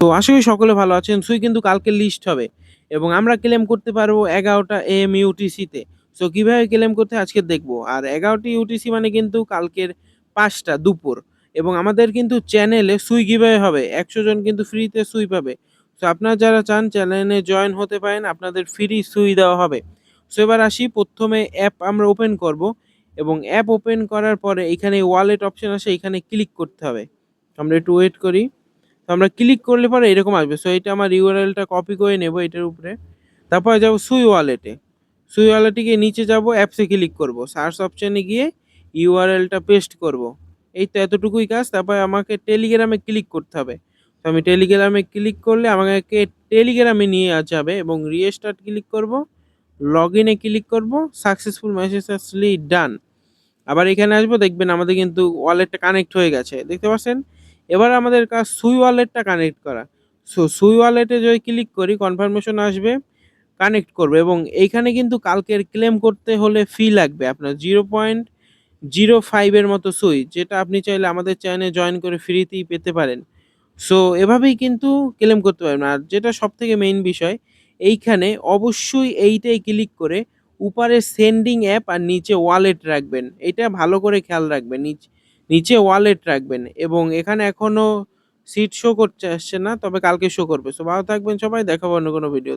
তো আশা করি সকলে ভালো আছেন। সুই কিন্তু কালকে লিস্ট হবে এবং আমরা ক্লেম করতে পারবো 11টা AM ইউটিসিতে। সো কিভাবে ক্লেম করতে হয় আজকে দেখবো। আর 11টা ইউটিসি মানে কিন্তু কালকের 5টা দুপুর এবং আমাদের কিন্তু চ্যানেলে সুই গিভঅ্যাওয়ে হবে। 100 জন কিন্তু ফ্রিতে সুই পাবে। সো আপনারা যারা চান চ্যানেলে জয়েন হতে পারেন, আপনাদের ফ্রি সুই দেওয়া হবে। সো এবার আসি ১ম এ অ্যাপ আমরা ওপেন করব এবং অ্যাপ ওপেন করার পরে এখানে ওয়ালেট অপশন আসে, এখানে ক্লিক করতে হবে। আমরা একটু ওয়েট করি। তো আমরা ক্লিক করলে পরে এরকম আসবে। সো এটা আমার ইউআরএলটা কপি করে নেব এটার উপরে। তারপরে যাব সুই ওয়ালেটে। সুই ওয়ালেটে গিয়ে নিচে যাব, অ্যাপসে ক্লিক করব। সার্চ অপশনে গিয়ে ইউআরএলটা পেস্ট করব। এই তো এতটুকুই কাজ। তারপরে আমাকে টেলিগ্রামে ক্লিক করতে হবে। তো আমি টেলিগ্রামে ক্লিক করলে আমাকে টেলিগ্রামে নিয়ে যাবে এবং রিস্টার্ট ক্লিক করব। লগইনে ক্লিক করব। সাকসেসফুল মেসেজ আসলেই ডান। আবার এখানে আসবো, দেখবেন আমাদের কিন্তু ওয়ালেটটা কানেক্ট হয়ে গেছে। দেখতে পাচ্ছেন? এবার আমাদের কাজ সুই ওয়ালেটটা কানেক্ট করা। সো সুই ওয়ালেটে যদি ক্লিক করি কনফার্মেশন আসবে, কানেক্ট করবে এবং এইখানে কিন্তু কালকের ক্লেম করতে হলে ফি লাগবে আপনার 0.05 এর মতো সুই, যেটা আপনি চাইলে আমাদের চ্যানেলে জয়েন করে ফ্রিতেই পেতে পারেন। সো এভাবেই কিন্তু ক্লেম করতে পারবেন। আর যেটা সবথেকে মেইন বিষয়, এইখানে অবশ্যই এইটাই ক্লিক করে উপরে সেন্ডিং অ্যাপ আর নিচে ওয়ালেট রাখবেন। এটা ভালো করে খেয়াল রাখবেন। নিচে ওয়ালেট রাখবেন এবং এখানে এখনো সিট শো করতে আসছে না, তবে কালকে শো করবে। সো ভালো থাকবেন সবাই, দেখা হবে অন্য কোনো ভিডিওতে।